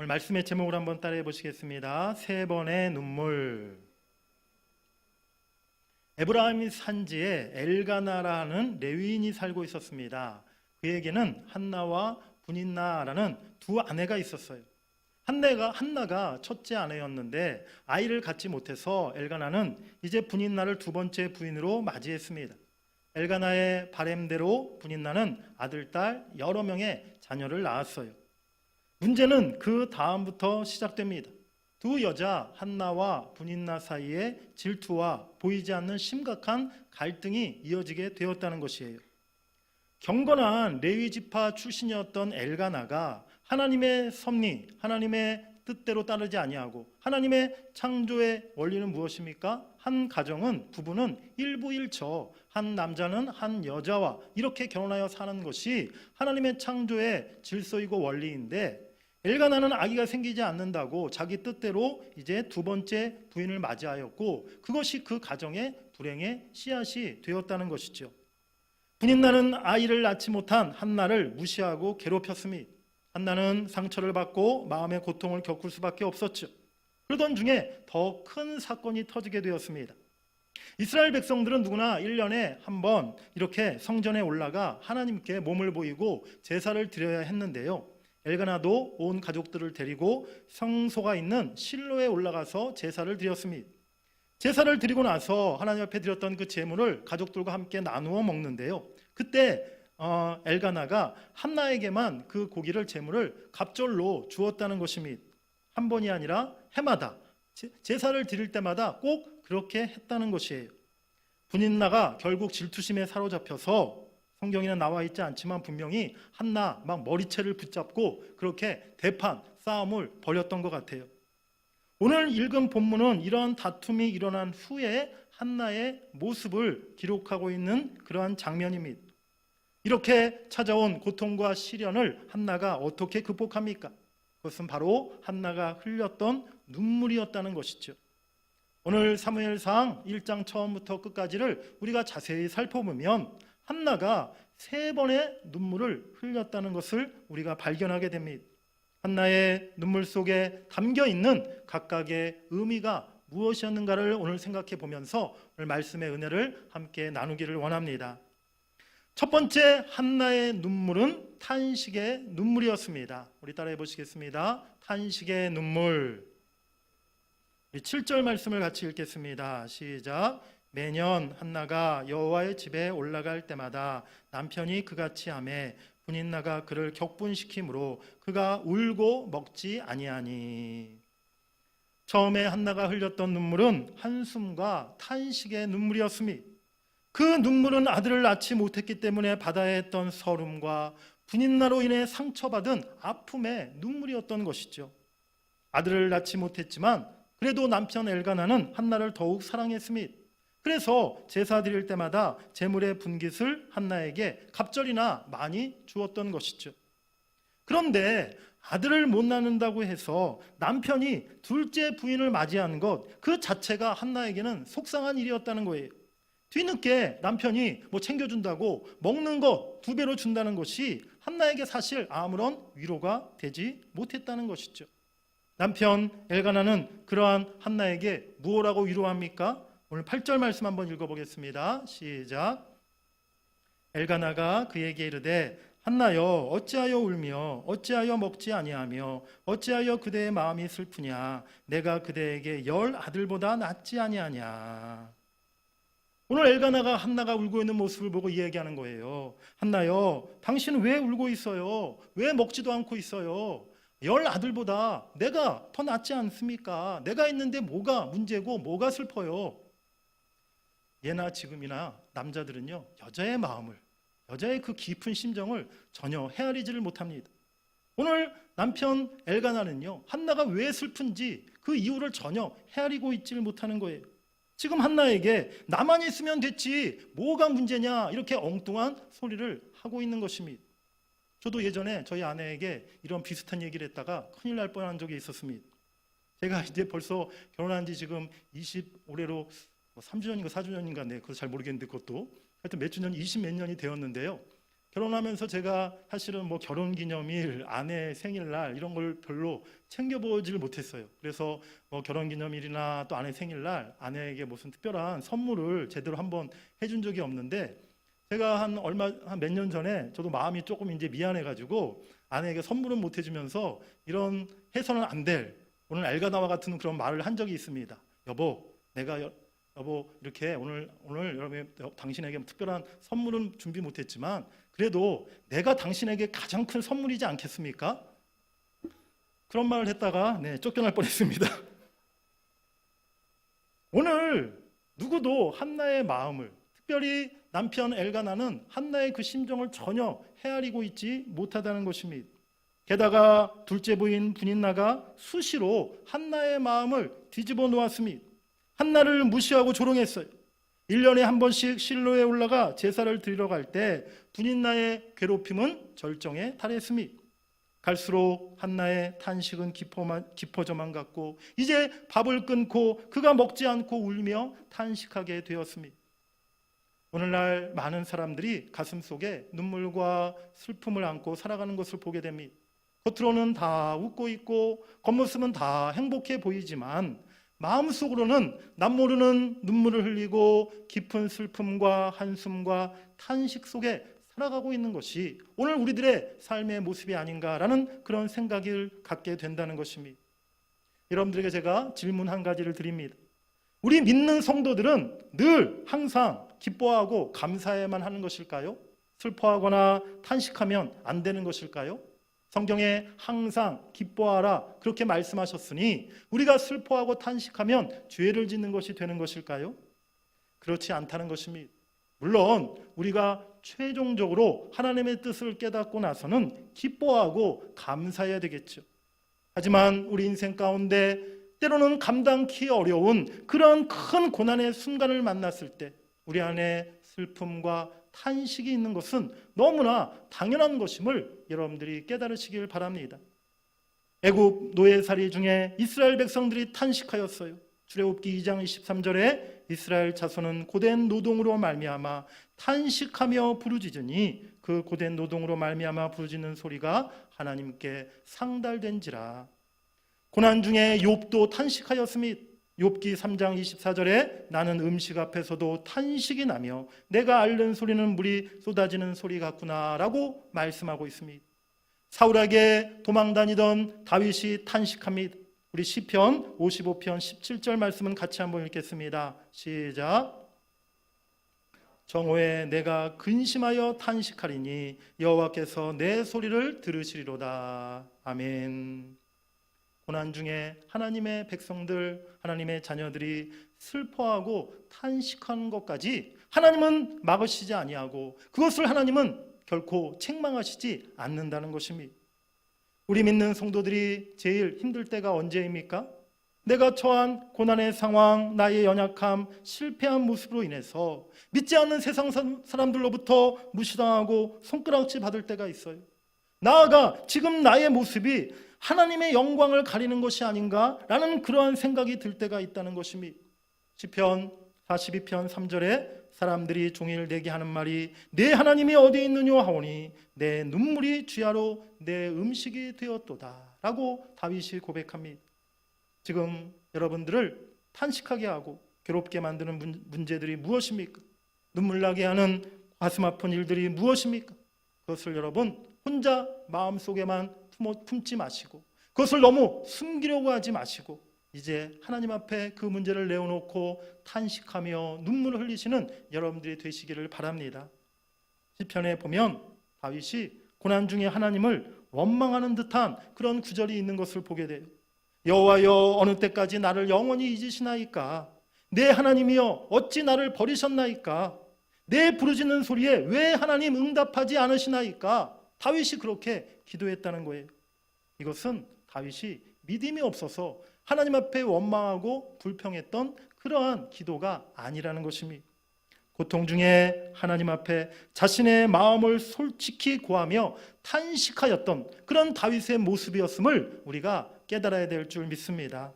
오늘 말씀의 제목을 한번 따라해 보시겠습니다. 세 번의 눈물. 에브라임 산지에 엘가나라는 레위인이 살고 있었습니다. 그에게는 한나와 분인나라는 두 아내가 있었어요. 한나가 첫째 아내였는데 아이를 갖지 못해서 엘가나는 이제 분인나를 두 번째 부인으로 맞이했습니다. 엘가나의 바램대로 분인나는 아들, 딸 여러 명의 자녀를 낳았어요. 문제는 그 다음부터 시작됩니다. 두 여자 한나와 분인나 사이에 질투와 보이지 않는 심각한 갈등이 이어지게 되었다는 것이에요. 경건한 레위 지파 출신이었던 엘가나가 하나님의 섭리, 하나님의 뜻대로 따르지 아니하고 하나님의 창조의 원리는 무엇입니까? 한 가정은 부부는 일부일처, 한 남자는 한 여자와 이렇게 결혼하여 사는 것이 하나님의 창조의 질서이고 원리인데, 엘가나는 아기가 생기지 않는다고 자기 뜻대로 이제 두 번째 부인을 맞이하였고, 그것이 그 가정의 불행의 씨앗이 되었다는 것이죠. 분인나는 아이를 낳지 못한 한나를 무시하고 괴롭혔으니 한나는 상처를 받고 마음의 고통을 겪을 수밖에 없었죠. 그러던 중에 더 큰 사건이 터지게 되었습니다. 이스라엘 백성들은 누구나 1년에 한 번 이렇게 성전에 올라가 하나님께 몸을 보이고 제사를 드려야 했는데요. 엘가나도 온 가족들을 데리고 성소가 있는 실로에 올라가서 제사를 드렸습니다. 제사를 드리고 나서 하나님 앞에 드렸던 그 제물을 가족들과 함께 나누어 먹는데요. 그때 엘가나가 한나에게만 그 고기를 제물을 갑절로 주었다는 것입니다. 한 번이 아니라 해마다 제사를 드릴 때마다 꼭 그렇게 했다는 것이에요. 분인나가 결국 질투심에 사로잡혀서, 성경에는 나와 있지 않지만 분명히 한나 막 머리채를 붙잡고 그렇게 대판, 싸움을 벌였던 것 같아요. 오늘 읽은 본문은 이런 다툼이 일어난 후에 한나의 모습을 기록하고 있는 그러한 장면입니다. 이렇게 찾아온 고통과 시련을 한나가 어떻게 극복합니까? 그것은 바로 한나가 흘렸던 눈물이었다는 것이죠. 오늘 사무엘상 1장 처음부터 끝까지를 우리가 자세히 살펴보면 한나가 세 번의 눈물을 흘렸다는 것을 우리가 발견하게 됩니다. 한나의 눈물 속에 담겨 있는 각각의 의미가 무엇이었는가를 오늘 생각해 보면서 오늘 말씀의 은혜를 함께 나누기를 원합니다. 첫 번째, 한나의 눈물은 탄식의 눈물이었습니다. 우리 따라해 보시겠습니다. 탄식의 눈물. 7절 말씀을 같이 읽겠습니다. 시작. 매년 한나가 여호와의 집에 올라갈 때마다 남편이 그같이 하매 분인나가 그를 격분시키므로 그가 울고 먹지 아니하니. 처음에 한나가 흘렸던 눈물은 한숨과 탄식의 눈물이었습니다. 그 눈물은 아들을 낳지 못했기 때문에 받아야 했던 서름과 분인나로 인해 상처받은 아픔의 눈물이었던 것이죠. 아들을 낳지 못했지만 그래도 남편 엘가나는 한나를 더욱 사랑했습니다. 그래서 제사 드릴 때마다 제물의 분깃을 한나에게 갑절이나 많이 주었던 것이죠. 그런데 아들을 못 낳는다고 해서 남편이 둘째 부인을 맞이하는 것 그 자체가 한나에게는 속상한 일이었다는 거예요. 뒤늦게 남편이 챙겨준다고 먹는 것 2배로 준다는 것이 한나에게 사실 아무런 위로가 되지 못했다는 것이죠. 남편 엘가나는 그러한 한나에게 무엇라고 위로합니까? 오늘 8절 말씀 한번 읽어보겠습니다. 시작. 엘가나가 그에게 이르되 한나여 어찌하여 울며 어찌하여 먹지 아니하며 어찌하여 그대의 마음이 슬프냐? 내가 그대에게 10 아들보다 낫지 아니하냐? 오늘 엘가나가 한나가 울고 있는 모습을 보고 이야기하는 거예요. 한나여, 당신은 왜 울고 있어요? 왜 먹지도 않고 있어요? 10 아들보다 내가 더 낫지 않습니까? 내가 있는데 뭐가 문제고 뭐가 슬퍼요? 예나 지금이나 남자들은요, 여자의 마음을, 여자의 그 깊은 심정을 전혀 헤아리지를 못합니다. 오늘 남편 엘가나는요, 한나가 왜 슬픈지 그 이유를 전혀 헤아리고 있지를 못하는 거예요. 지금 한나에게 나만 있으면 됐지 뭐가 문제냐 이렇게 엉뚱한 소리를 하고 있는 것입니다. 저도 예전에 저희 아내에게 이런 비슷한 얘기를 했다가 큰일 날 뻔한 적이 있었습니다. 제가 이제 벌써 결혼한 지 지금 올해로 3주년인가 4주년인가 그거 잘 모르겠는데 그것도 하여튼 몇 주년 20몇 년이 되었는데요. 결혼하면서 제가 사실은 뭐 결혼기념일, 아내 생일날 이런 걸 별로 챙겨보지를 못했어요. 그래서 뭐 결혼기념일이나 또 아내 생일날 아내에게 무슨 특별한 선물을 제대로 한번 해준 적이 없는데, 제가 한 몇 년 전에 저도 마음이 조금 이제 미안해가지고 아내에게 선물은 못 해주면서 이런 해서는 안 될 오늘 엘가나와 같은 그런 말을 한 적이 있습니다. 여보, 여보 이렇게 오늘 여러분 당신에게 특별한 선물은 준비 못했지만 그래도 내가 당신에게 가장 큰 선물이지 않겠습니까? 그런 말을 했다가 쫓겨날 뻔했습니다. 오늘 누구도 한나의 마음을, 특별히 남편 엘가나는 한나의 그 심정을 전혀 헤아리고 있지 못하다는 것입니다. 게다가 둘째 부인 분인나가 수시로 한나의 마음을 뒤집어 놓았습니다. 한나를 무시하고 조롱했어요. 1년에 한 번씩 실로에 올라가 제사를 드리러 갈 때 분인나의 괴롭힘은 절정에 달했습니다. 갈수록 한나의 탄식은 깊어져만 갔고 이제 밥을 끊고 그가 먹지 않고 울며 탄식하게 되었습니다. 오늘날 많은 사람들이 가슴속에 눈물과 슬픔을 안고 살아가는 것을 보게 됩니다. 겉으로는 다 웃고 있고 겉모습은 다 행복해 보이지만 마음속으로는 남모르는 눈물을 흘리고 깊은 슬픔과 한숨과 탄식 속에 살아가고 있는 것이 오늘 우리들의 삶의 모습이 아닌가라는 그런 생각을 갖게 된다는 것입니다. 여러분들에게 제가 질문 한 가지를 드립니다. 우리 믿는 성도들은 늘 항상 기뻐하고 감사해야만 하는 것일까요? 슬퍼하거나 탄식하면 안 되는 것일까요? 성경에 항상 기뻐하라 그렇게 말씀하셨으니 우리가 슬퍼하고 탄식하면 죄를 짓는 것이 되는 것일까요? 그렇지 않다는 것입니다. 물론 우리가 최종적으로 하나님의 뜻을 깨닫고 나서는 기뻐하고 감사해야 되겠죠. 하지만 우리 인생 가운데 때로는 감당키 어려운 그런 큰 고난의 순간을 만났을 때 우리 안에 슬픔과 탄식이 있는 것은 너무나 당연한 것임을 여러분들이 깨달으시길 바랍니다. 애굽 노예살이 중에 이스라엘 백성들이 탄식하였어요. 출애굽기 2장 23절에 이스라엘 자손은 고된 노동으로 말미암아 탄식하며 부르짖으니 그 고된 노동으로 말미암아 부르짖는 소리가 하나님께 상달된지라. 고난 중에 욥도 탄식하였으니 욥기 3장 24절에 나는 음식 앞에서도 탄식이 나며 내가 앓는 소리는 물이 쏟아지는 소리 같구나 라고 말씀하고 있습니다. 사울에게 도망다니던 다윗이 탄식합니다. 우리 시편 55편 17절 말씀은 같이 한번 읽겠습니다. 시작. 정오에 내가 근심하여 탄식하리니 여호와께서 내 소리를 들으시리로다. 아멘. 고난 중에 하나님의 백성들, 하나님의 자녀들이 슬퍼하고 탄식하는 것까지 하나님은 막으시지 아니하고 그것을 하나님은 결코 책망하시지 않는다는 것입니다. 우리 믿는 성도들이 제일 힘들 때가 언제입니까? 내가 처한 고난의 상황, 나의 연약함, 실패한 모습으로 인해서 믿지 않는 세상 사람들로부터 무시당하고 손가락질 받을 때가 있어요. 나아가 지금 나의 모습이 하나님의 영광을 가리는 것이 아닌가라는 그러한 생각이 들 때가 있다는 것입니다. 시편 42편 3절에 사람들이 종일 내게 하는 말이 내 하나님이 어디 있느냐 하오니 내 눈물이 주야로 내 음식이 되었도다 라고 다윗이 고백합니다. 지금 여러분들을 탄식하게 하고 괴롭게 만드는 문제들이 무엇입니까? 눈물 나게 하는 가슴 아픈 일들이 무엇입니까? 그것을 여러분 혼자 마음속에만 품지 마시고 그것을 너무 숨기려고 하지 마시고 이제 하나님 앞에 그 문제를 내어놓고 탄식하며 눈물을 흘리시는 여러분들이 되시기를 바랍니다. 시편에 보면 다윗이 고난 중에 하나님을 원망하는 듯한 그런 구절이 있는 것을 보게 돼요. 여호와여 어느 때까지 나를 영원히 잊으시나이까? 내 하나님이여 어찌 나를 버리셨나이까? 내 부르짖는 소리에 왜 하나님 응답하지 않으시나이까? 다윗이 그렇게 기도했다는 거예요. 이것은 다윗이 믿음이 없어서 하나님 앞에 원망하고 불평했던 그러한 기도가 아니라는 것입니다. 고통 중에 하나님 앞에 자신의 마음을 솔직히 고하며 탄식하였던 그런 다윗의 모습이었음을 우리가 깨달아야 될 줄 믿습니다.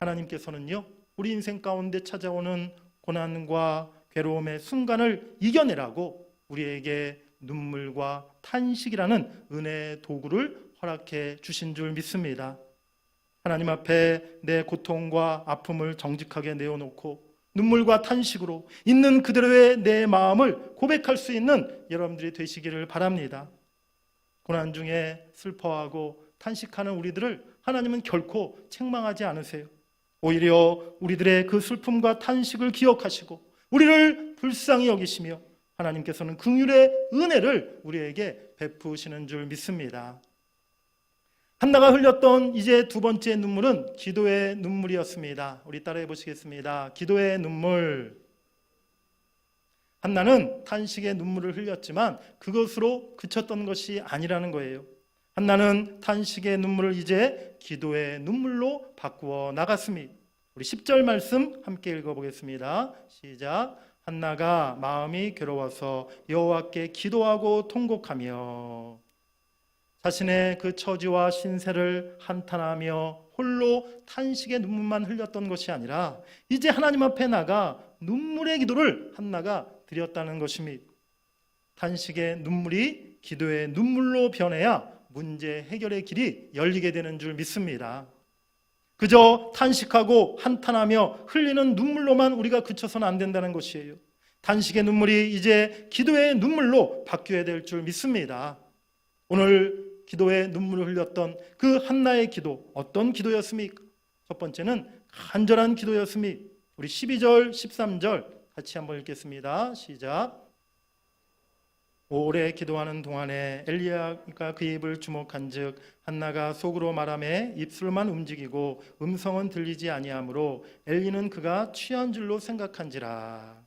하나님께서는요, 우리 인생 가운데 찾아오는 고난과 괴로움의 순간을 이겨내라고 우리에게 눈물과 탄식이라는 은혜의 도구를 허락해 주신 줄 믿습니다. 하나님 앞에 내 고통과 아픔을 정직하게 내어놓고 눈물과 탄식으로 있는 그대로의 내 마음을 고백할 수 있는 여러분들이 되시기를 바랍니다. 고난 중에 슬퍼하고 탄식하는 우리들을 하나님은 결코 책망하지 않으세요. 오히려 우리들의 그 슬픔과 탄식을 기억하시고 우리를 불쌍히 여기시며 하나님께서는 긍휼의 은혜를 우리에게 베푸시는 줄 믿습니다. 한나가 흘렸던 이제 두 번째 눈물은 기도의 눈물이었습니다. 우리 따라해 보시겠습니다. 기도의 눈물. 한나는 탄식의 눈물을 흘렸지만 그것으로 그쳤던 것이 아니라는 거예요. 한나는 탄식의 눈물을 이제 기도의 눈물로 바꾸어 나갔습니다. 우리 10절 말씀 함께 읽어보겠습니다. 시작. 한나가 마음이 괴로워서 여호와께 기도하고 통곡하며 자신의 그 처지와 신세를 한탄하며 홀로 탄식의 눈물만 흘렸던 것이 아니라 이제 하나님 앞에 나가 눈물의 기도를 한나가 드렸다는 것입니다. 탄식의 눈물이 기도의 눈물로 변해야 문제 해결의 길이 열리게 되는 줄 믿습니다. 그저 탄식하고 한탄하며 흘리는 눈물로만 우리가 그쳐서는 안 된다는 것이에요. 탄식의 눈물이 이제 기도의 눈물로 바뀌어야 될 줄 믿습니다. 오늘 기도의 눈물을 흘렸던 그 한나의 기도, 어떤 기도였습니까? 첫 번째는 간절한 기도였습니다. 우리 12절, 13절 같이 한번 읽겠습니다. 시작. 오래 기도하는 동안에 엘리야가 그 입을 주목한즉 한나가 속으로 말하매 입술만 움직이고 음성은 들리지 아니하므로 엘리는 그가 취한 줄로 생각한지라.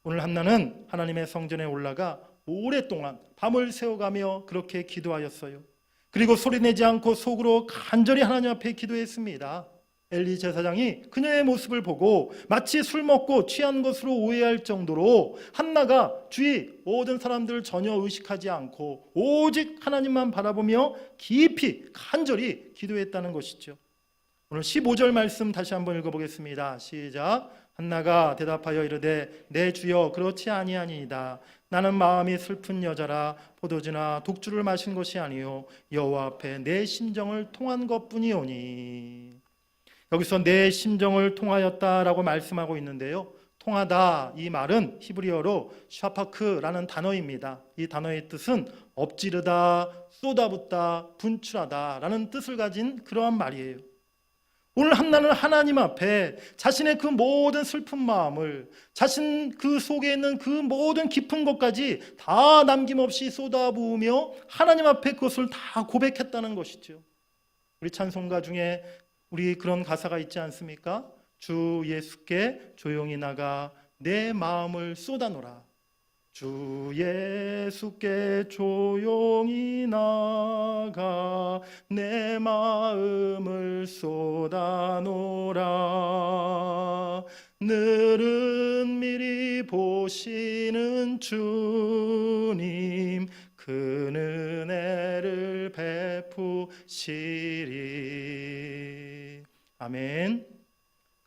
오늘 한나는 하나님의 성전에 올라가 오랫동안 밤을 새워가며 그렇게 기도하였어요. 그리고 소리내지 않고 속으로 간절히 하나님 앞에 기도했습니다. 엘리 제사장이 그녀의 모습을 보고 마치 술 먹고 취한 것으로 오해할 정도로 한나가 주위 모든 사람들을 전혀 의식하지 않고 오직 하나님만 바라보며 깊이 간절히 기도했다는 것이죠. 오늘 15절 말씀 다시 한번 읽어보겠습니다. 시작. 한나가 대답하여 이르되 내 주여 그렇지 아니하니이다. 나는 마음이 슬픈 여자라 포도주나 독주를 마신 것이 아니요 여호와 앞에 내 심정을 통한 것뿐이오니. 여기서 내 심정을 통하였다라고 말씀하고 있는데요. 통하다 이 말은 히브리어로 샤파크라는 단어입니다. 이 단어의 뜻은 엎지르다, 쏟아붓다, 분출하다라는 뜻을 가진 그러한 말이에요. 오늘 한나는 하나님 앞에 자신의 그 모든 슬픈 마음을 자신 그 속에 있는 그 모든 깊은 것까지 다 남김없이 쏟아부으며 하나님 앞에 그것을 다 고백했다는 것이죠. 우리 찬송가 중에 우리 그런 가사가 있지 않습니까? 주 예수께 조용히 나가 내 마음을 쏟아놓으라. 주 예수께 조용히 나가 내 마음을 쏟아놓으라. 늘은 미리 보시는 주님 그 은혜를 베푸시리. 아멘.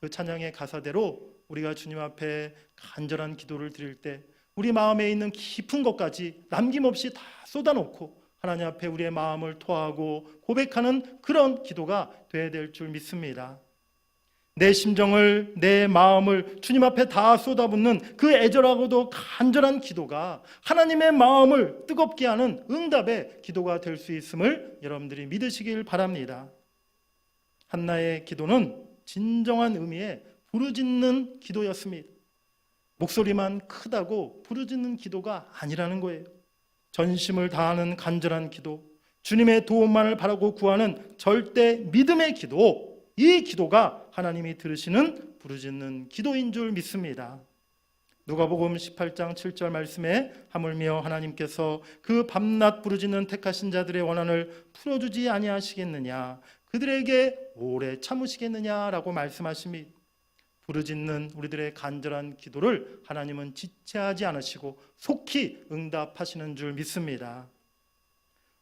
그 찬양의 가사대로 우리가 주님 앞에 간절한 기도를 드릴 때 우리 마음에 있는 깊은 것까지 남김없이 다 쏟아놓고 하나님 앞에 우리의 마음을 토하고 고백하는 그런 기도가 되어야 될 줄 믿습니다. 내 심정을, 내 마음을 주님 앞에 다 쏟아붓는 그 애절하고도 간절한 기도가 하나님의 마음을 뜨겁게 하는 응답의 기도가 될 수 있음을 여러분들이 믿으시길 바랍니다. 한나의 기도는 진정한 의미의 부르짖는 기도였습니다. 목소리만 크다고 부르짖는 기도가 아니라는 거예요. 전심을 다하는 간절한 기도, 주님의 도움만을 바라고 구하는 절대 믿음의 기도, 이 기도가 하나님이 들으시는 부르짖는 기도인 줄 믿습니다. 누가복음 18장 7절 말씀에 하물며 하나님께서 그 밤낮 부르짖는 택하신 자들의 원한을 풀어주지 아니하시겠느냐, 그들에게 오래 참으시겠느냐라고 말씀하십니다. 부르짖는 우리들의 간절한 기도를 하나님은 지체하지 않으시고 속히 응답하시는 줄 믿습니다.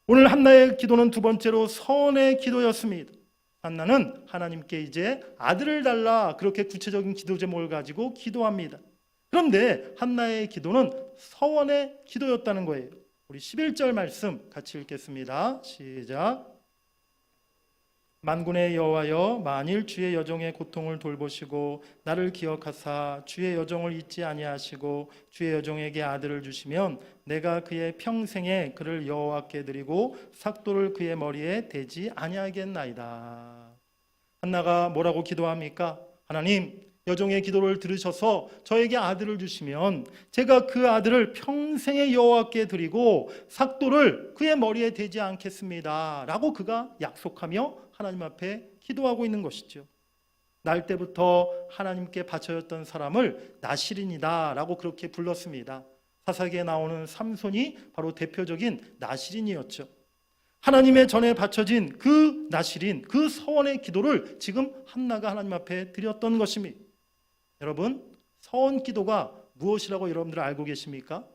오늘 한나의 기도는 두 번째로 선의 기도였습니다. 한나는 하나님께 이제 아들을 달라 그렇게 구체적인 기도 제목을 가지고 기도합니다. 그런데 한나의 기도는 서원의 기도였다는 거예요. 우리 11절 말씀 같이 읽겠습니다. 시작. 만군의 여호와여, 만일 주의 여종의 고통을 돌보시고 나를 기억하사 주의 여종을 잊지 아니하시고 주의 여종에게 아들을 주시면 내가 그의 평생에 그를 여호와께 드리고 삭도를 그의 머리에 대지 아니하겠나이다. 한나가 뭐라고 기도합니까? 하나님, 여종의 기도를 들으셔서 저에게 아들을 주시면 제가 그 아들을 평생에 여호와께 드리고 삭도를 그의 머리에 대지 않겠습니다 라고 그가 약속하며 하나님 앞에 기도하고 있는 것이죠. 날 때부터 하나님께 바쳐졌던 사람을 나실인이다 라고 그렇게 불렀습니다. 사사기에 나오는 삼손이 바로 대표적인 나실인이었죠. 하나님의 전에 바쳐진 그 나실인, 그 서원의 기도를 지금 한나가 하나님 앞에 드렸던 것입니다. 여러분, 서원 기도가 무엇이라고 여러분들 알고 계십니까?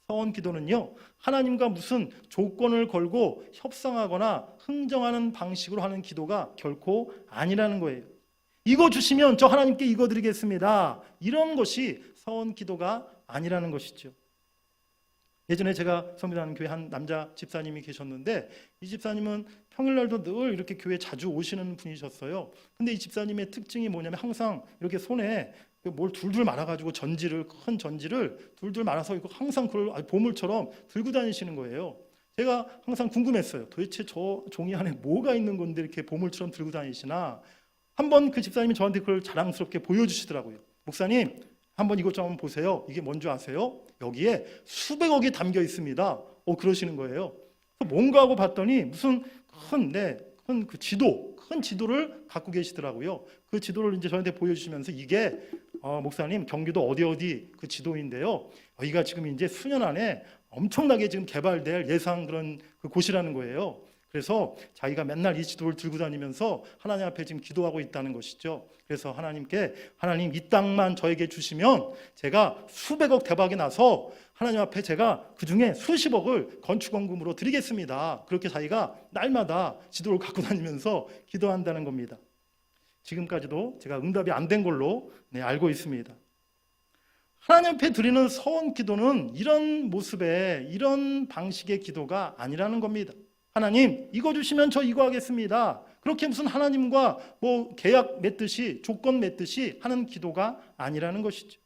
서원 기도는요, 하나님과 무슨 조건을 걸고 협상하거나 흥정하는 방식으로 하는 기도가 결코 아니라는 거예요. 이거 주시면 저 하나님께 이거 드리겠습니다. 이런 것이 서원 기도가 아니라는 것이죠. 예전에 제가 섬기다는 교회 한 남자 집사님이 계셨는데, 이 집사님은 평일날도 늘 이렇게 교회 자주 오시는 분이셨어요. 근데 이 집사님의 특징이 뭐냐면 항상 이렇게 손에 뭘 둘둘 말아가지고 큰 전지를 둘둘 말아서 항상 그걸 보물처럼 들고 다니시는 거예요. 제가 항상 궁금했어요. 도대체 저 종이 안에 뭐가 있는 건데 이렇게 보물처럼 들고 다니시나. 한번 그 집사님이 저한테 그걸 자랑스럽게 보여주시더라고요. 목사님, 한번 이것 좀 한번 보세요. 이게 뭔지 아세요? 여기에 수백억이 담겨 있습니다. 그러시는 거예요. 뭔가 하고 봤더니 무슨 큰 지도를 갖고 계시더라고요. 그 지도를 이제 저한테 보여주시면서 이게 목사님, 경기도 어디 그 지도인데요. 여기가 지금 이제 수년 안에 엄청나게 지금 개발될 예상 그런 그 곳이라는 거예요. 그래서 자기가 맨날 이 지도를 들고 다니면서 하나님 앞에 지금 기도하고 있다는 것이죠. 그래서 하나님께, 하나님 이 땅만 저에게 주시면 제가 수백억 대박이 나서 하나님 앞에 제가 그중에 수십억을 건축원금으로 드리겠습니다. 그렇게 자기가 날마다 지도를 갖고 다니면서 기도한다는 겁니다. 지금까지도 제가 응답이 안 된 걸로 알고 있습니다. 하나님 앞에 드리는 서원 기도는 이런 모습의, 이런 방식의 기도가 아니라는 겁니다. 하나님, 이거 주시면 저 이거 하겠습니다. 그렇게 무슨 하나님과 계약 맺듯이, 조건 맺듯이 하는 기도가 아니라는 것이죠.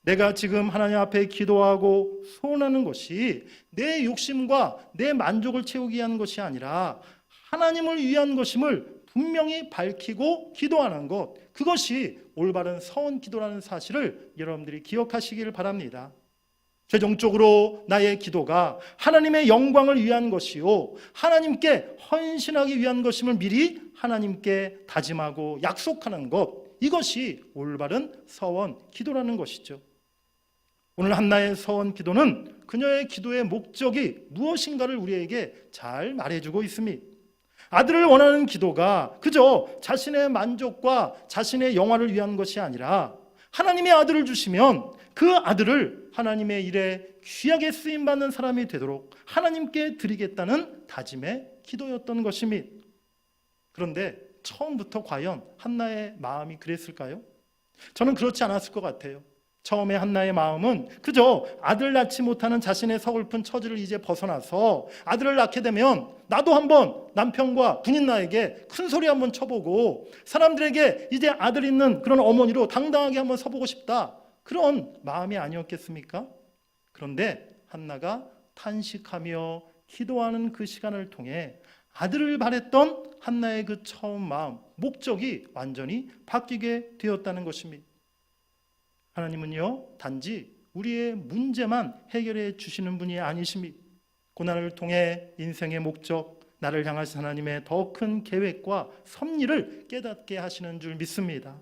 내가 지금 하나님 앞에 기도하고 소원하는 것이 내 욕심과 내 만족을 채우기 위한 것이 아니라 하나님을 위한 것임을 분명히 밝히고 기도하는 것, 그것이 올바른 서원 기도라는 사실을 여러분들이 기억하시길 바랍니다. 최종적으로 나의 기도가 하나님의 영광을 위한 것이요, 하나님께 헌신하기 위한 것임을 미리 하나님께 다짐하고 약속하는 것, 이것이 올바른 서원 기도라는 것이죠. 오늘 한나의 서원 기도는 그녀의 기도의 목적이 무엇인가를 우리에게 잘 말해주고 있습니다. 아들을 원하는 기도가 그저 자신의 만족과 자신의 영화를 위한 것이 아니라 하나님의 아들을 주시면 그 아들을 하나님의 일에 귀하게 쓰임받는 사람이 되도록 하나님께 드리겠다는 다짐의 기도였던 것입니다. 그런데 처음부터 과연 한나의 마음이 그랬을까요? 저는 그렇지 않았을 것 같아요. 처음에 한나의 마음은 그저 아들 낳지 못하는 자신의 서글픈 처지를 이제 벗어나서 아들을 낳게 되면 나도 한번 남편과 분인나에게 큰 소리 한번 쳐보고 사람들에게 이제 아들 있는 그런 어머니로 당당하게 한번 서보고 싶다, 그런 마음이 아니었겠습니까? 그런데 한나가 탄식하며 기도하는 그 시간을 통해 아들을 바랬던 한나의 그 처음 마음, 목적이 완전히 바뀌게 되었다는 것입니다. 하나님은요, 단지 우리의 문제만 해결해 주시는 분이 아니십니다. 고난을 통해 인생의 목적, 나를 향하신 하나님의 더 큰 계획과 섭리를 깨닫게 하시는 줄 믿습니다.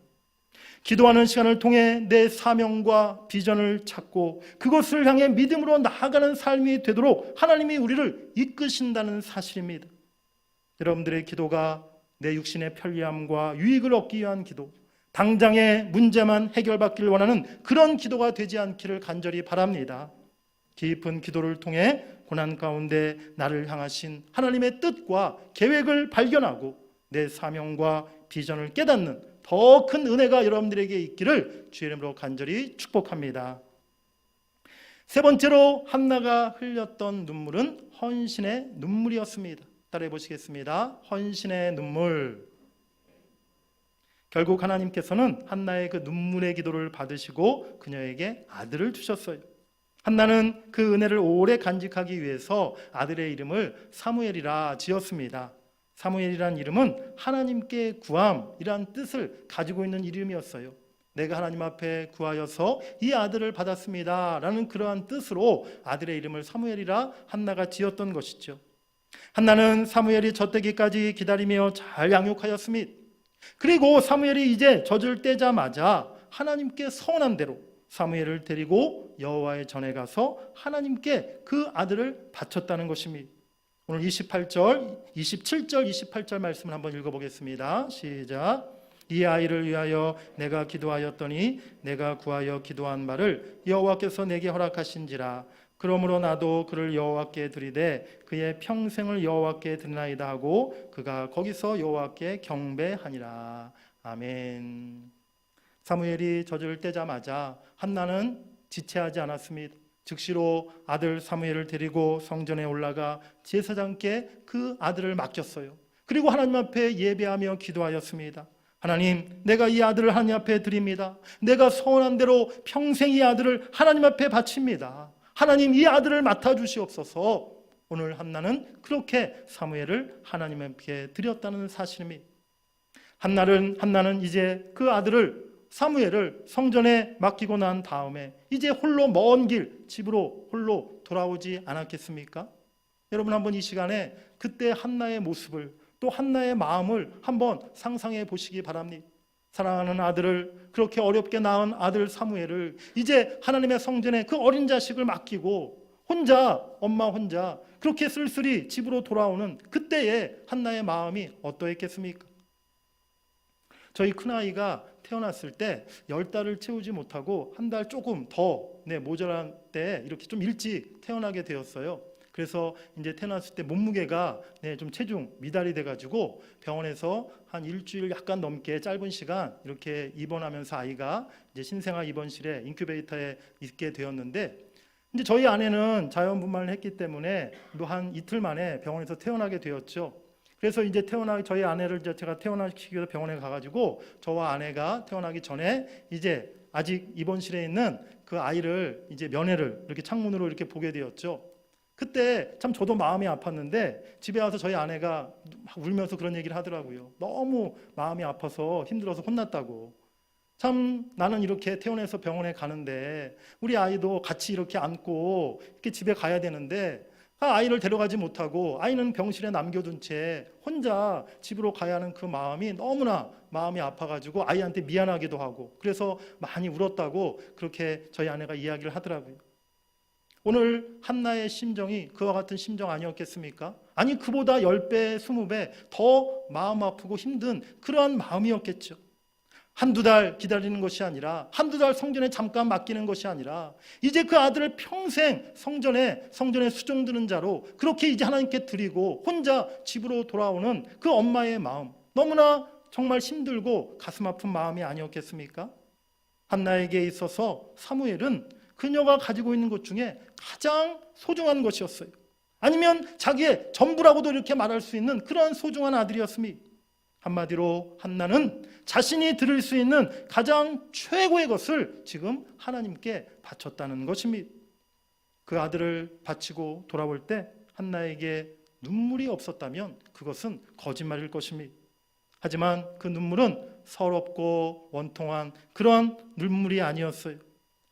기도하는 시간을 통해 내 사명과 비전을 찾고 그것을 향해 믿음으로 나아가는 삶이 되도록 하나님이 우리를 이끄신다는 사실입니다. 여러분들의 기도가 내 육신의 편리함과 유익을 얻기 위한 기도, 당장의 문제만 해결받기를 원하는 그런 기도가 되지 않기를 간절히 바랍니다. 깊은 기도를 통해 고난 가운데 나를 향하신 하나님의 뜻과 계획을 발견하고 내 사명과 비전을 깨닫는 더 큰 은혜가 여러분들에게 있기를 주의 이름으로 간절히 축복합니다. 세 번째로 한나가 흘렸던 눈물은 헌신의 눈물이었습니다. 따라해 보시겠습니다. 헌신의 눈물. 결국 하나님께서는 한나의 그 눈물의 기도를 받으시고 그녀에게 아들을 주셨어요. 한나는 그 은혜를 오래 간직하기 위해서 아들의 이름을 사무엘이라 지었습니다. 사무엘이란 이름은 하나님께 구함이란 뜻을 가지고 있는 이름이었어요. 내가 하나님 앞에 구하여서 이 아들을 받았습니다 라는 그러한 뜻으로 아들의 이름을 사무엘이라 한나가 지었던 것이죠. 한나는 사무엘이 젖되기까지 기다리며 잘 양육하였습니다. 그리고 사무엘이 이제 젖을 떼자마자 하나님께 서원한 대로 사무엘을 데리고 여호와의 전에 가서 하나님께 그 아들을 바쳤다는 것입니다. 오늘 27절, 28절 말씀을 한번 읽어보겠습니다. 시작. 이 아이를 위하여 내가 기도하였더니 내가 구하여 기도한 말을 여호와께서 내게 허락하신지라. 그러므로 나도 그를 여호와께 드리되 그의 평생을 여호와께 드리나이다 하고 그가 거기서 여호와께 경배하니라. 아멘. 사무엘이 젖을 떼자마자 한나는 지체하지 않았습니다. 즉시로 아들 사무엘을 데리고 성전에 올라가 제사장께 그 아들을 맡겼어요. 그리고 하나님 앞에 예배하며 기도하였습니다. 하나님, 내가 이 아들을 하나님 앞에 드립니다. 내가 서원한 대로 평생 이 아들을 하나님 앞에 바칩니다. 하나님, 이 아들을 맡아주시옵소서. 오늘 한나는 그렇게 사무엘을 하나님 앞에 드렸다는 사실입니다. 한나는 이제 그 아들을 사무엘을 성전에 맡기고 난 다음에 이제 홀로 먼 길 집으로 홀로 돌아오지 않았겠습니까? 여러분 한번 이 시간에 그때 한나의 모습을 또 한나의 마음을 한번 상상해 보시기 바랍니다. 사랑하는 아들을, 그렇게 어렵게 낳은 아들 사무엘을 이제 하나님의 성전에 그 어린 자식을 맡기고 엄마 혼자 그렇게 쓸쓸히 집으로 돌아오는 그때의 한나의 마음이 어떠했겠습니까? 저희 큰아이가 태어났을 때 10달을 채우지 못하고 한 달 조금 더 모자란 때 이렇게 좀 일찍 태어나게 되었어요. 그래서 이제 태어났을 때 몸무게가 좀 체중 미달이 돼가지고 병원에서 한 일주일 약간 넘게 짧은 시간 이렇게 입원하면서 아이가 이제 신생아 입원실에 인큐베이터에 있게 되었는데 이제 저희 아내는 자연분만을 했기 때문에 한 이틀 만에 병원에서 태어나게 되었죠. 그래서 이제 저희 아내를 제가 태어나시기 위해서 병원에 가가지고 저와 아내가 태어나기 전에 이제 아직 입원실에 있는 그 아이를 이제 면회를 이렇게 창문으로 이렇게 보게 되었죠. 그때 참 저도 마음이 아팠는데 집에 와서 저희 아내가 막 울면서 그런 얘기를 하더라고요. 너무 마음이 아파서 힘들어서 혼났다고. 참 나는 이렇게 퇴원해서 병원에 가는데 우리 아이도 같이 이렇게 안고 이렇게 집에 가야 되는데 아이를 데려가지 못하고 아이는 병실에 남겨둔 채 혼자 집으로 가야 하는 그 마음이 너무나 마음이 아파가지고 아이한테 미안하기도 하고 그래서 많이 울었다고 그렇게 저희 아내가 이야기를 하더라고요. 오늘 한나의 심정이 그와 같은 심정 아니었겠습니까? 아니 그보다 10배, 20배 더 마음 아프고 힘든 그러한 마음이었겠죠. 한두 달 기다리는 것이 아니라 한두 달 성전에 잠깐 맡기는 것이 아니라 이제 그 아들을 평생 성전에 수종드는 자로 그렇게 이제 하나님께 드리고 혼자 집으로 돌아오는 그 엄마의 마음, 너무나 정말 힘들고 가슴 아픈 마음이 아니었겠습니까? 한나에게 있어서 사무엘은 그녀가 가지고 있는 것 중에 가장 소중한 것이었어요. 아니면 자기의 전부라고도 이렇게 말할 수 있는 그러한 소중한 아들이었습니다. 한마디로 한나는 자신이 드릴 수 있는 가장 최고의 것을 지금 하나님께 바쳤다는 것입니다. 그 아들을 바치고 돌아올 때 한나에게 눈물이 없었다면 그것은 거짓말일 것입니다. 하지만 그 눈물은 서럽고 원통한 그런 눈물이 아니었어요.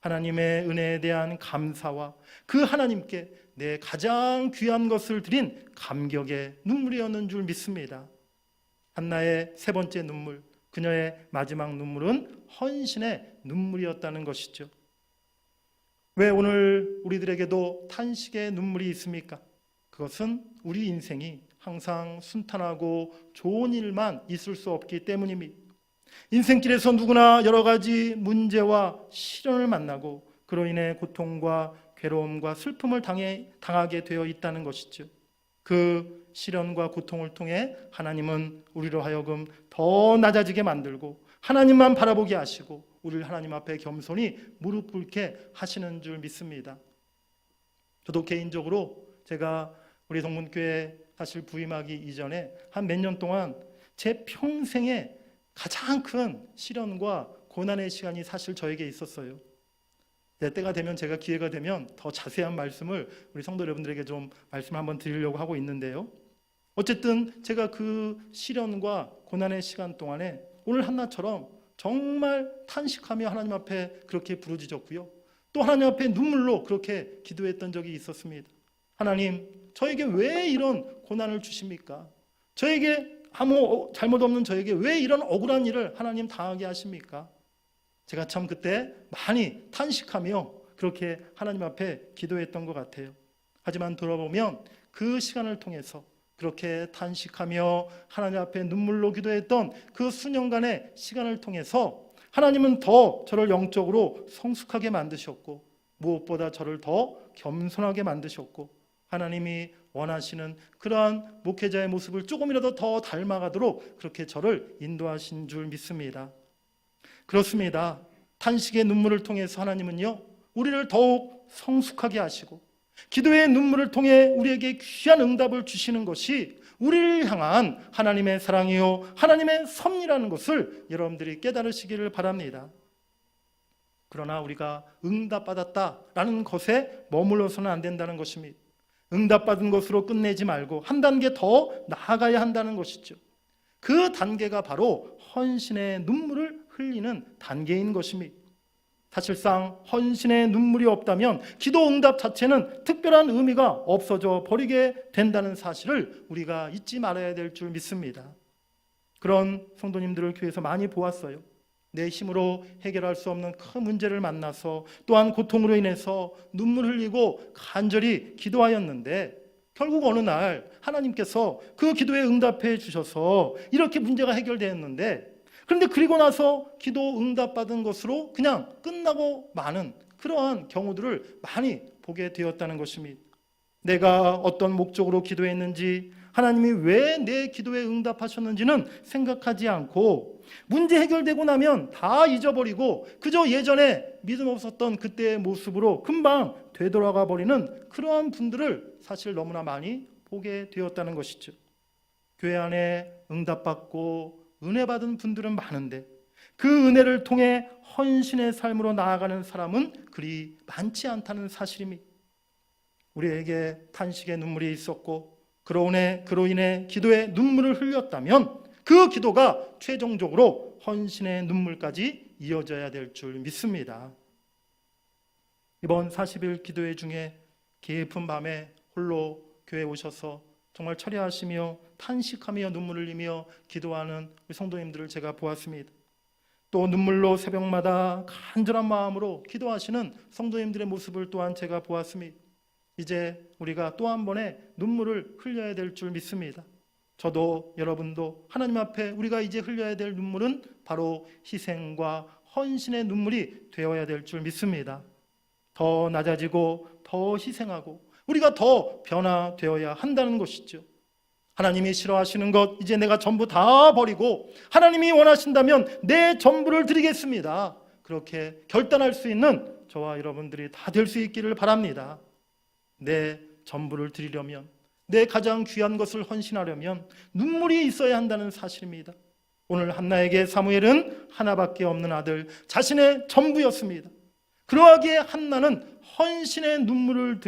하나님의 은혜에 대한 감사와 그 하나님께 내 가장 귀한 것을 드린 감격의 눈물이었는 줄 믿습니다. 한나의 세 번째 눈물, 그녀의 마지막 눈물은 헌신의 눈물이었다는 것이죠. 왜 오늘 우리들에게도 탄식의 눈물이 있습니까? 그것은 우리 인생이 항상 순탄하고 좋은 일만 있을 수 없기 때문입니다. 인생길에서 누구나 여러 가지 문제와 시련을 만나고 그로 인해 고통과 괴로움과 슬픔을 당하게 되어 있다는 것이죠. 그 시련과 고통을 통해 하나님은 우리로 하여금 더 낮아지게 만들고 하나님만 바라보게 하시고 우리를 하나님 앞에 겸손히 무릎 꿇게 하시는 줄 믿습니다. 저도 개인적으로 제가 우리 동문교회 사실 부임하기 이전에 한 몇 년 동안 제 평생에 가장 큰 시련과 고난의 시간이 사실 저에게 있었어요. 때가 되면 제가 기회가 되면 더 자세한 말씀을 우리 성도 여러분들에게 좀 말씀을 한번 드리려고 하고 있는데요. 어쨌든 제가 그 시련과 고난의 시간 동안에 오늘 한나처럼 정말 탄식하며 하나님 앞에 그렇게 부르짖었고요. 또 하나님 앞에 눈물로 그렇게 기도했던 적이 있었습니다. 하나님, 저에게 왜 이런 고난을 주십니까? 저에게 아무 잘못 없는 저에게 왜 이런 억울한 일을 하나님 당하게 하십니까? 제가 참 그때 많이 탄식하며 그렇게 하나님 앞에 기도했던 것 같아요. 하지만 돌아보면 그 시간을 통해서 그렇게 탄식하며 하나님 앞에 눈물로 기도했던 그 수년간의 시간을 통해서 하나님은 더 저를 영적으로 성숙하게 만드셨고 무엇보다 저를 더 겸손하게 만드셨고 하나님이 원하시는 그러한 목회자의 모습을 조금이라도 더 닮아가도록 그렇게 저를 인도하신 줄 믿습니다. 그렇습니다. 탄식의 눈물을 통해서 하나님은요, 우리를 더욱 성숙하게 하시고 기도의 눈물을 통해 우리에게 귀한 응답을 주시는 것이 우리를 향한 하나님의 사랑이요 하나님의 섭리라는 것을 여러분들이 깨달으시기를 바랍니다. 그러나 우리가 응답받았다라는 것에 머물러서는 안 된다는 것입니다. 응답받은 것으로 끝내지 말고 한 단계 더 나아가야 한다는 것이죠. 그 단계가 바로 헌신의 눈물을 흘리는 단계인 것입니다. 사실상 헌신의 눈물이 없다면 기도 응답 자체는 특별한 의미가 없어져 버리게 된다는 사실을 우리가 잊지 말아야 될 줄 믿습니다. 그런 성도님들을 교회에서 많이 보았어요. 내 힘으로 해결할 수 없는 큰 문제를 만나서 또한 고통으로 인해서 눈물 흘리고 간절히 기도하였는데 결국 어느 날 하나님께서 그 기도에 응답해 주셔서 이렇게 문제가 해결되었는데 그런데 그리고 나서 기도 응답받은 것으로 그냥 끝나고 마는 그러한 경우들을 많이 보게 되었다는 것입니다. 내가 어떤 목적으로 기도했는지 하나님이 왜 내 기도에 응답하셨는지는 생각하지 않고 문제 해결되고 나면 다 잊어버리고 그저 예전에 믿음 없었던 그때의 모습으로 금방 되돌아가 버리는 그러한 분들을 사실 너무나 많이 보게 되었다는 것이죠. 교회 안에 응답받고 은혜 받은 분들은 많은데 그 은혜를 통해 헌신의 삶으로 나아가는 사람은 그리 많지 않다는 사실입니다. 우리에게 탄식의 눈물이 있었고 그로 인해 기도의 눈물을 흘렸다면 그 기도가 최종적으로 헌신의 눈물까지 이어져야 될 줄 믿습니다. 이번 40일 기도회 중에 깊은 밤에 홀로 교회에 오셔서 정말 철야하시며 탄식하며 눈물을 흘리며 기도하는 우리 성도님들을 제가 보았습니다. 또 눈물로 새벽마다 간절한 마음으로 기도하시는 성도님들의 모습을 또한 제가 보았습니다. 이제 우리가 또 한 번의 눈물을 흘려야 될 줄 믿습니다. 저도 여러분도 하나님 앞에 우리가 이제 흘려야 될 눈물은 바로 희생과 헌신의 눈물이 되어야 될 줄 믿습니다. 더 낮아지고 더 희생하고 우리가 더 변화되어야 한다는 것이죠. 하나님이 싫어하시는 것 이제 내가 전부 다 버리고 하나님이 원하신다면 내 전부를 드리겠습니다. 그렇게 결단할 수 있는 저와 여러분들이 다 될 수 있기를 바랍니다. 내 전부를 드리려면 내 가장 귀한 것을 헌신하려면 눈물이 있어야 한다는 사실입니다. 오늘 한나에게 사무엘은 하나밖에 없는 아들 자신의 전부였습니다. 그러하기에 한나는 헌신의 눈물을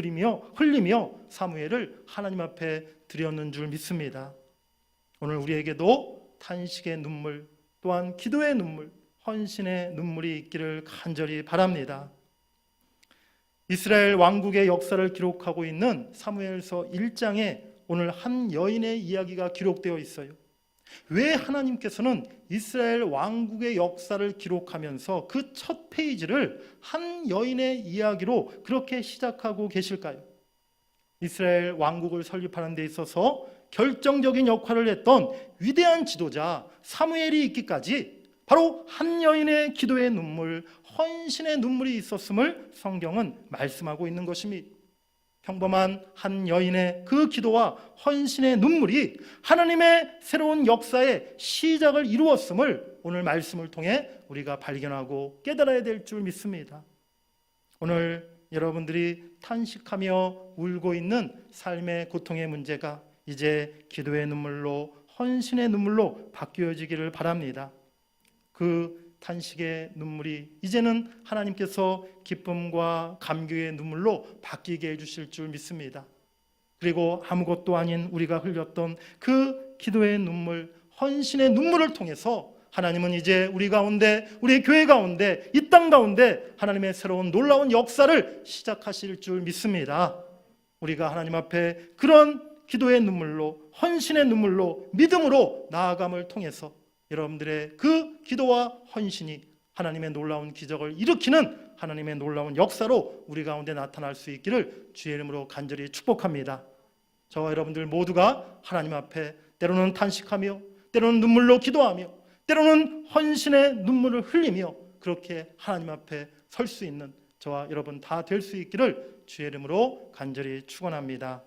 흘리며 사무엘을 하나님 앞에 드렸는 줄 믿습니다. 오늘 우리에게도 탄식의 눈물 또한 기도의 눈물 헌신의 눈물이 있기를 간절히 바랍니다. 이스라엘 왕국의 역사를 기록하고 있는 사무엘서 1장에 오늘 한 여인의 이야기가 기록되어 있어요. 왜 하나님께서는 이스라엘 왕국의 역사를 기록하면서 그 첫 페이지를 한 여인의 이야기로 그렇게 시작하고 계실까요? 이스라엘 왕국을 설립하는 데 있어서 결정적인 역할을 했던 위대한 지도자 사무엘이 있기까지 바로 한 여인의 기도의 눈물, 헌신의 눈물이 있었음을 성경은 말씀하고 있는 것입니다. 평범한 한 여인의 그 기도와 헌신의 눈물이 하나님의 새로운 역사의 시작을 이루었음을 오늘 말씀을 통해 우리가 발견하고 깨달아야 될 줄 믿습니다. 오늘 여러분들이 탄식하며 울고 있는 삶의 고통의 문제가 이제 기도의 눈물로, 헌신의 눈물로 바뀌어지기를 바랍니다. 그 탄식의 눈물이 이제는 하나님께서 기쁨과 감격의 눈물로 바뀌게 해주실 줄 믿습니다. 그리고 아무것도 아닌 우리가 흘렸던 그 기도의 눈물, 헌신의 눈물을 통해서 하나님은 이제 우리 가운데, 우리 교회 가운데, 이 땅 가운데 하나님의 새로운 놀라운 역사를 시작하실 줄 믿습니다. 우리가 하나님 앞에 그런 기도의 눈물로, 헌신의 눈물로, 믿음으로 나아감을 통해서 여러분들의 그 기도와 헌신이 하나님의 놀라운 기적을 일으키는 하나님의 놀라운 역사로 우리 가운데 나타날 수 있기를 주의 이름으로 간절히 축복합니다. 저와 여러분들 모두가 하나님 앞에 때로는 탄식하며, 때로는 눈물로 기도하며, 때로는 헌신의 눈물을 흘리며 그렇게 하나님 앞에 설 수 있는 저와 여러분 다 될 수 있기를 주의 이름으로 간절히 축원합니다.